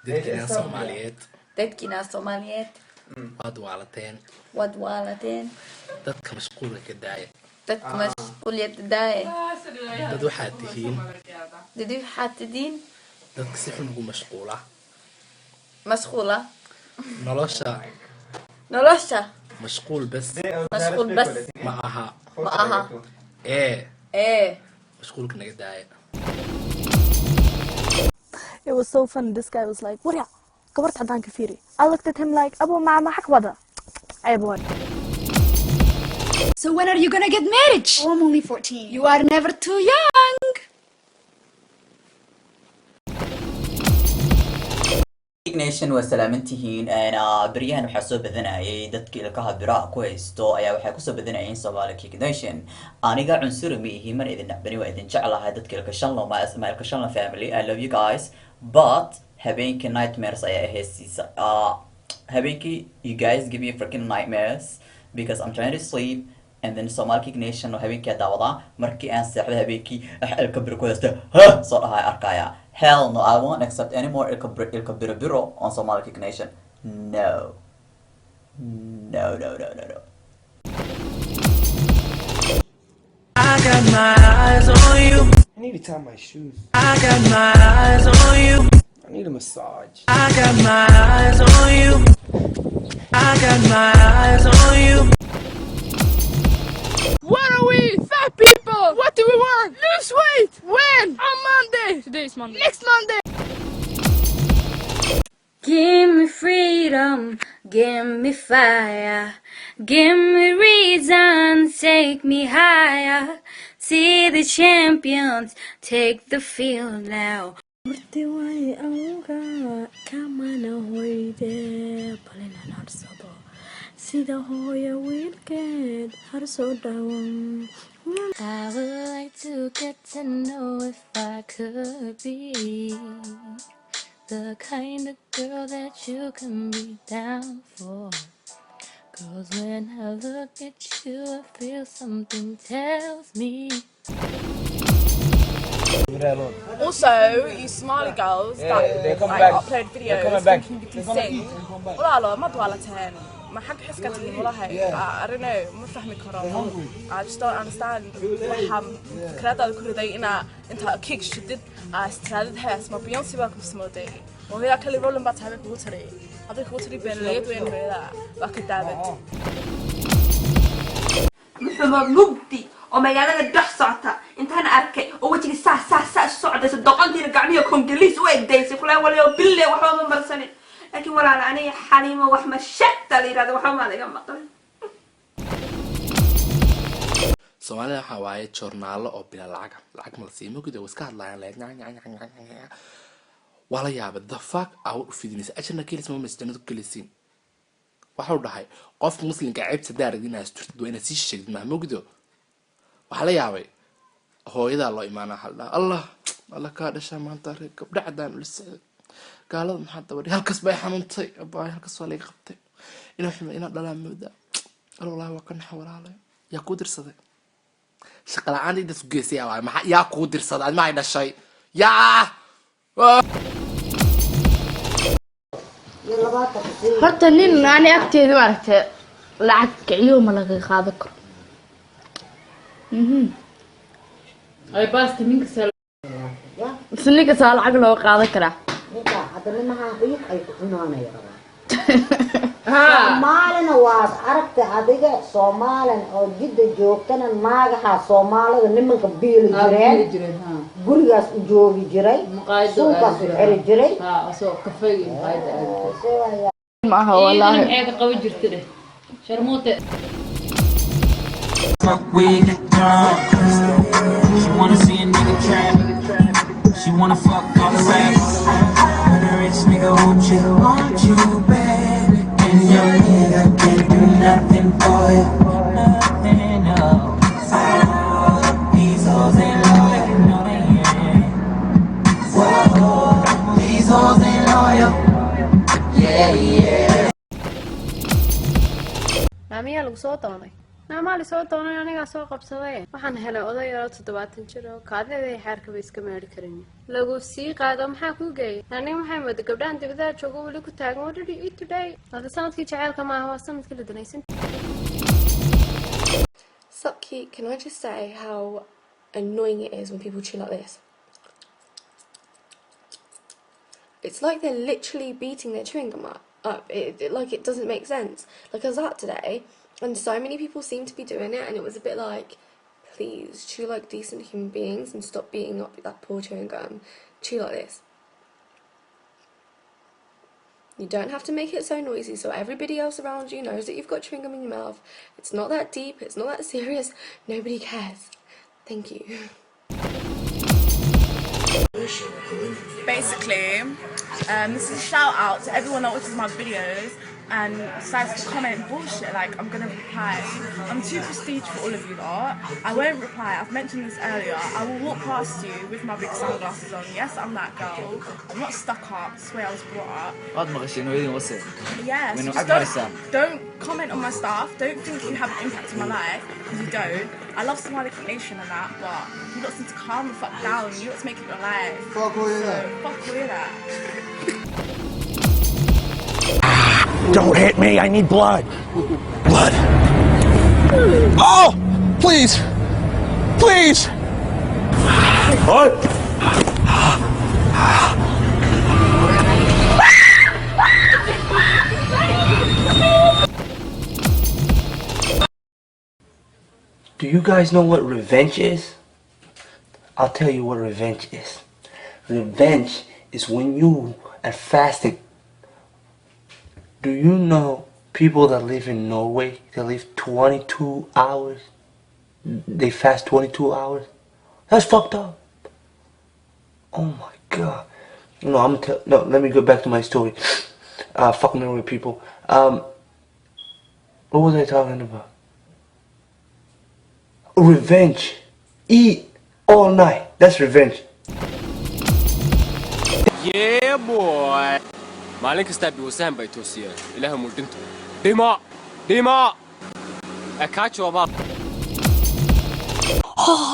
dadkina Soomaaliyeed dadkina Soomaaliyeed wad waalateen dadka mashquulka ka daaya dadka mashquuliyada daaya dad waxaad tihiin dadka si xun ugu mashquula nolosha mashquul bas ma aha mashquulka naga daaya. It was so fun. This guy was like, "What ya? Kabarta hadan ka fiiri." I looked at him like, "Abo ma xaq wada." Ay boy. So when are you gonna get married? Oh, I'm only 14. You are never too young. Nation was salaamantihiin baryahan waxaa soo badanayay dadkii ilkaha biraha ku haysto ayaa waxay ku soo badanayeen SomaliKeekNation aniga cunsuri ma ihi man idin nacbani waa idin jeclahay dadkii ilka shanlo ma ismail ka shanlo family I love you guys but habeenkii nightmares ayaa ahaysiisa habeenkii you guys give me freaking nightmares because I'm trying to sleep and then SomaliKeekNation oo habeenkii daawada markii aan seexdo habeenkii ilka bir ku haysto soo dhahay arkaya. Hell no, I won't accept any more ilka biro on SomaliKeekNation. No. No. I got my eyes on you. I need to tie my shoes. I got my eyes on you. I need a massage. I got my eyes on you. I got my eyes on you. What are we? Fat people! What do we want? Lose weight! When? On Monday! Today is Monday. Next Monday! Give me freedom, give me fire, give me reason, take me higher. See the champions take the field now. Sida hooyo wiilkeed har soo dhawan. I would like to get to know if I could be the kind of girl that you can be down for. 'Cause when I look at you, I feel something tells me. Also, you Somali girls that upload videos thinking you can sing. Walaalo, ma dwalateen. Ma xaq xiska tihiin walahay. I don't know, ma fahmi karo. I just don't understand waxaan fikradaada ku riday inta Keek shidid istiraadad hees ma Beyonce baa ku samooday. وهي كل رولن بتعمل بوتري هذا بوتري بين ليد وين هذا وكتابت محمد مبدي ومجالنا الدحصاتا انت أنا أركي ووجهي سا الصعدة صدقني رجعني كونجليس ويديس كلها ولا بالله وحوم مرسنين لكن ولا أنا حليمة وأحمد شتى اللي هذا وحوم هذا جنب طري Soomaaliya waxa waaye joornaalo oo bila lacag ma la siimo gudo iska hadlayaan wala yaabad the fuck out of fidinaysa ajna kelis ma masjidnadu kelisin waxa uu dhahay qof muslimka ceebta daaradina asturtid waa inaad si sheegid ma mugdo waxa la yaabay hooyada loo iimaana halda Allah ka dhashay maanta gabdha cadaan u lisay gaalada maxaa dabadii halkaas bay xanuuntay abaa halkaas waa laga qabtay inaa dhalaa mooda wallahi waa kan xawalaale yaa ku dirsaday shaqo la'aan ida sugeysay waay yaa ku dirsaday ma ay dhashay yaa horta nin ani agteedu aragtay lacag kiciyo ma laga qaado karo ay baasta ninka sal lacag loo qaado karaa Somalina waad aragtay adiga Soomaalian oo jidda joogtana naagaha Soomaalida nimanka biili jireen gurigaas u joogi jiray suuqaas u xiri jiray soo kafay qaada ma aha wallahi eega qabi jirtay sharmoote Fuck with the drum. She wanna see a nigga trap. She wanna fuck all the raps. And a rich nigga want you baby. And your nigga can't do nothing for you. Nothing, no. These hoes ain't loyal, no they ain't. Whoa, these hoes ain't loyal. Yeah. Mamiya lagu soo doonay maali soo doonay aniga soo qabsaday waxaan helay oday yar 70 jir oo kaadida xaarka bay iska meeri karin lagu sii qaado maxaa ku geey aniga maxay wada gabdhaan dibada joogo wali ku taagan what did you eat today hada sanadkii jaceelka ma aha sanadkii la danaysan Sup Keek, can I just say how annoying it is when people chew like this? It's like they're literally beating their chewing gum up. Like it doesn't make sense. Like I was out today and so many people seemed to be doing it and it was a bit like, please chew like decent human beings and stop beating up that poor chewing gum. Chew like this. You don't have to make it so noisy so everybody else around you knows that you've got chewing gum in your mouth. It's not that deep, it's not that serious, nobody cares. Thank you. Basically, this is a shout out to everyone that watches my videos and decides to comment bullshit like I'm gonna reply. I'm too prestige for all of you lot. I won't reply. I've mentioned this earlier. I will walk past you with my big sunglasses on. Yes, I'm that girl. I'm not stuck up. That's the way I was brought up. Yeah, so just don't comment on my stuff. Don't think you have an impact on my life, because you don't. I love SomaliKeekNation and that, but you lot need to calm the fuck down. You lot make it your life. Fuck all that. Fuck all that. Don't hit me, I need blood. Blood. Oh! Please! Please! What? Do you guys know what revenge is? I'll tell you what revenge is. Revenge is when you are fasting. Do you know people that live in Norway, they live 22 hours? They fast 22 hours? That's fucked up. Oh my god. No, let me go back to my story. Fuck Norway people. What was I talking about? Revenge. Eat all night. That's revenge. Yeah, boy. maalin kasta biwasaan bay toosiyeen ilaahay muldinto dima ka jooba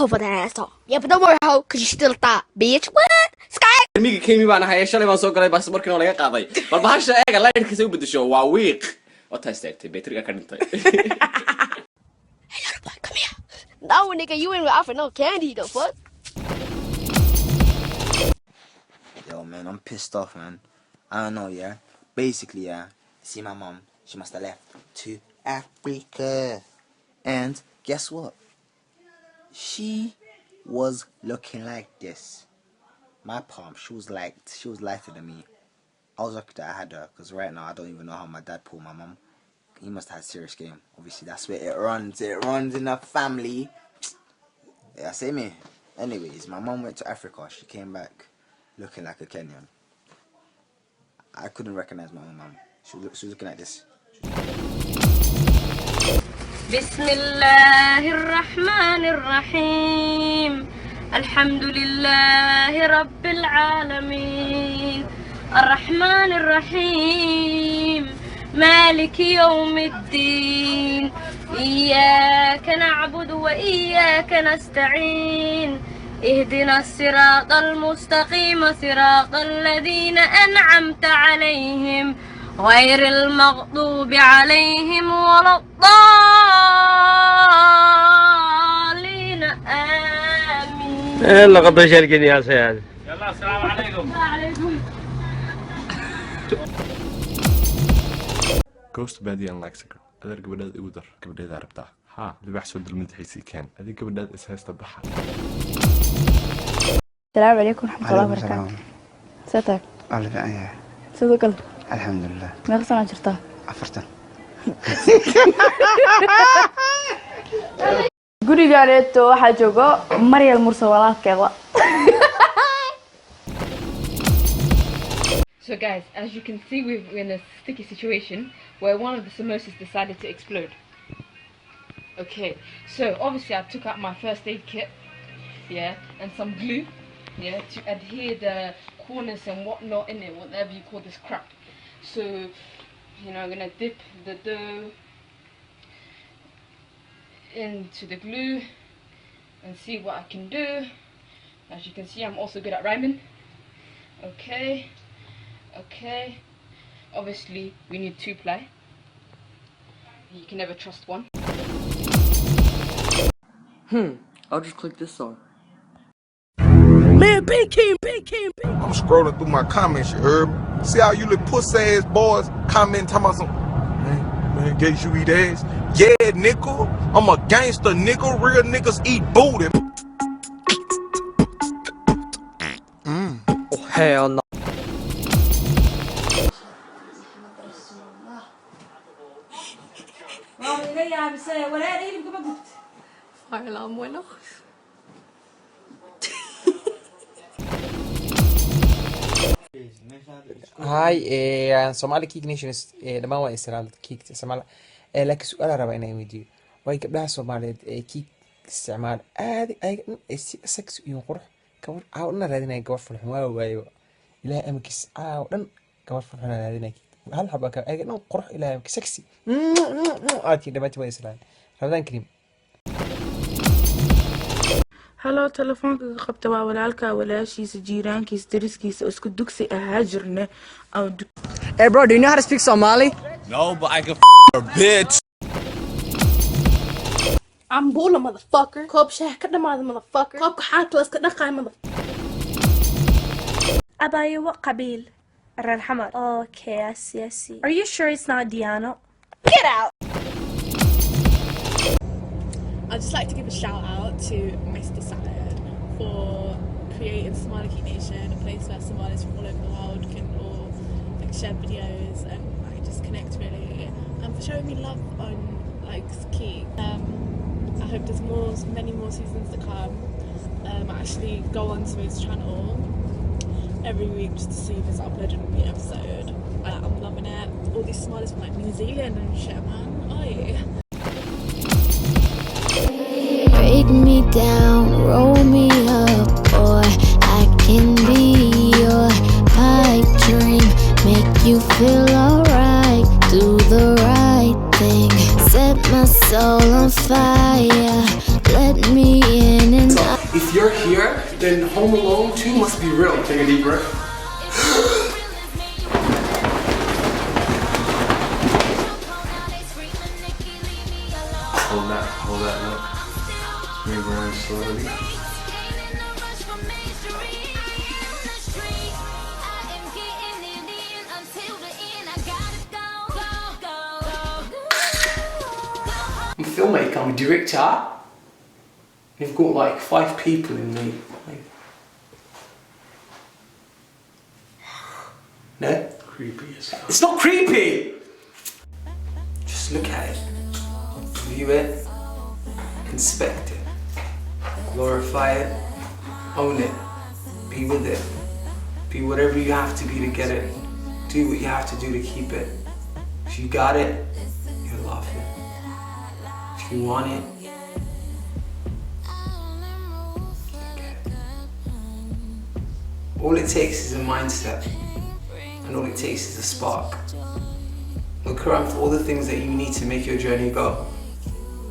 but then I stop. Yeah, but don't worry, how? Cause you still thought, bitch. What? Sky. miga keemi baan ahay shalay baan soo galay bas markii laga qaaday bal bahasha eega laydhkiisa u bedesho waa week oo taastay battery ka dhintay Come here. No, nigga, you ain't offer no candy, the fuck? Yo, man, I'm pissed off, man. I don't know, yeah. Basically, yeah. See my mom. She must have left to Africa. And guess what? She was looking like this. My palm, she was lighter than me. I was lucky that I had her, because right now I don't even know how my dad pulled my mom. He must have had serious game. Obviously, that's where it runs. It runs in the family. Yeah, say me. Anyways, my mom went to Africa. She came back looking like a Kenyan. I couldn't recognize my own mom. She was looking like this. Bismillahirrahmanirrahim. Alhamdulillahi Rabbil Alameen. Ar-Rahmanir-Rahim. مالك يوم الدين إياك نعبد وإياك نستعين اهدنا الصراط المستقيم صراط الذين أنعمت عليهم غير المغضوب عليهم ولا الضالين آمين. يلا قبل شركة يا سيادة. يلا السلام عليكم. وعليكم. Ghost badi and Lexico. Other gabadhaad igu dar gabadheeda rabtaa ha libax soo dalmadaxiisii keen adiga gabadhaad is haysta baxa السلام عليكم ورحمة الله وبركاته. ستك الله يعينك. صدق الله. الحمد لله. ما غصنا جرتها. عفرتن. قولي قالت واحد جوجو مريا المرسلات كذا. So guys, as you can see, we're in a sticky situation where one of the samosas decided to explode. Okay, so obviously I took out my first aid kit, yeah, and some glue, yeah, to adhere the corners and whatnot in it, whatever you call this crap. So, you know, I'm gonna dip the dough into the glue and see what I can do. As you can see, I'm also good at rhyming. Okay, okay. Obviously, we need 2-ply. You can never trust one. I'll just click this on. Man, be King. I'm scrolling through my comments, you heard? See how you little pussy ass boys comment talking about some man, guess you eat ass? Yeah, nigga. I'm a gangster, nigga. Real niggas eat booty. Oh, hell no. Fire alarm went off. هاي Somali Keeknation dhammaan waa Israel Keek Somali laakiin su'aal aan rabaa inaan weydiiyo way gabdhaha Soomaaliyeed Keek isticmaal aad ay sex iyo qurux gabar aan raadinay gabar fulxun waa waayo ilaahay amkiis dhan gabar fulxun raadinay hal xaba ka ay dhan qurux ilaahay amkiis sexy aadkii dhamaatay waa Israel Ramadan Kareem هلو تلفونك قبت walaalka walaashiisa jiiraankiisa dariskiisa isku dugsi ahaa jirne oo Hey bro, do you know how to speak Somali? No, but I can her bitch. I'm bulla, motherfucker. Koob shaah ka dhamaada, motherfucker. Koobka xaanta iska dhaqaay, motherfucker. Abayo, what qabil? Reer Hamad. Okay, I see. Are you sure it's not Diana? Get out! I'd just like to give a shout out to MrSalad for creating Somali Keeknation, a place where Somalis from all over the world can all like share videos and like just connect really, and for showing me love on like Keek. I hope there's many more seasons to come. I actually go onto his channel every week just to see if he's uploading a new episode. I'm loving it. All these Somalis from like New Zealand and shit, man. Oh yeah. Break me down, roll me up, or I can be your pipe dream. Make you feel alright, do the right thing. Set my soul on fire, let me in and out. If you're here, then Home Alone 2 must be real. Take a deep breath. Hold that, look. Move around slowly. I'm a filmmaker, I'm a director. You've got like 5 people in me. No? Creepy as hell. It's not creepy! Just look at it. View it. Inspect it. Glorify it. Own it. Be with it. Be whatever you have to be to get it. Do what you have to do to keep it. If you got it, you'll love it. If you want it, all it takes is a mindset, and all it takes is a spark. Look around for all the things that you need to make your journey go.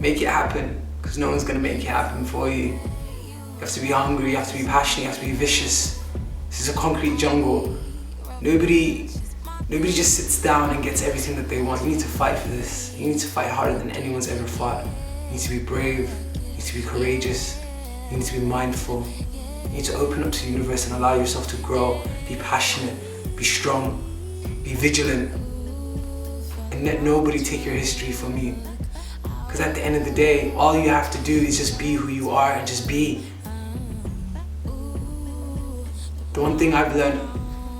Make it happen, because no one's going to make it happen for you. You have to be hungry, you have to be passionate, you have to be vicious. This is a concrete jungle. Nobody just sits down and gets everything that they want. You need to fight for this. You need to fight harder than anyone's ever fought. You need to be brave, you need to be courageous, you need to be mindful. You need to open up to the universe and allow yourself to grow. Be passionate, be strong, be vigilant, and let nobody take your history from you. Because at the end of the day, all you have to do is just be who you are and just be. The one thing I've learned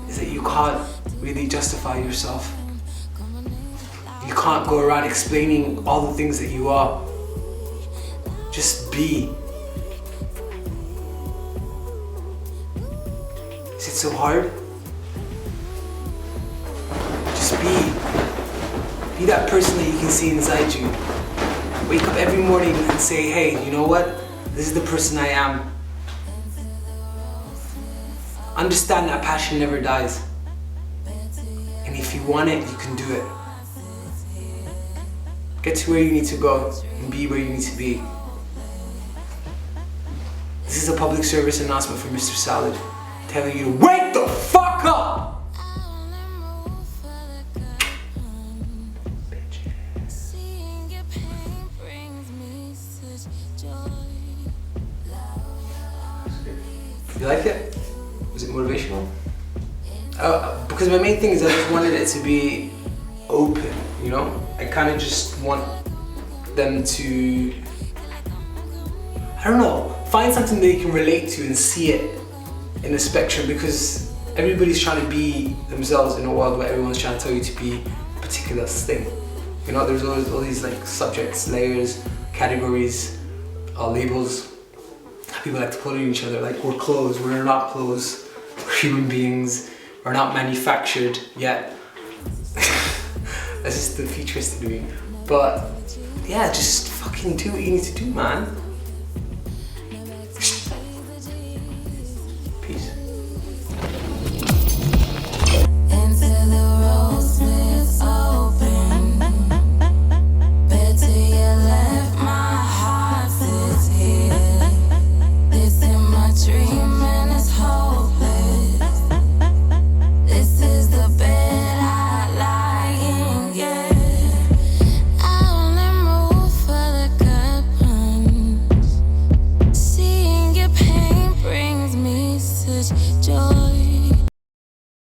is that you can't really justify yourself. You can't go around explaining all the things that you are. Just be. Is it so hard? Just be. Be that person that you can see inside you. Wake up every morning and say, hey, you know what? This is the person I am. Understand that passion never dies. And if you want it, you can do it. get to where you need to go, and be where you need to be. This is a public service announcement from MrSalad, telling you to wake the fuck up! You like it? Was it motivational? Because my main thing is I just wanted it to be open, you know? I kind of just want them to, I don't know, find something they can relate to and see it in the spectrum, because everybody's trying to be themselves in a world where everyone's trying to tell you to be a particular thing. You know, there's all these like subjects, layers, categories, labels. People like to put on each other, like we're clothes, we're not clothes, we're human beings, we're not manufactured yet. That's just the futuristic to me. But yeah, just fucking do what you need to do, man.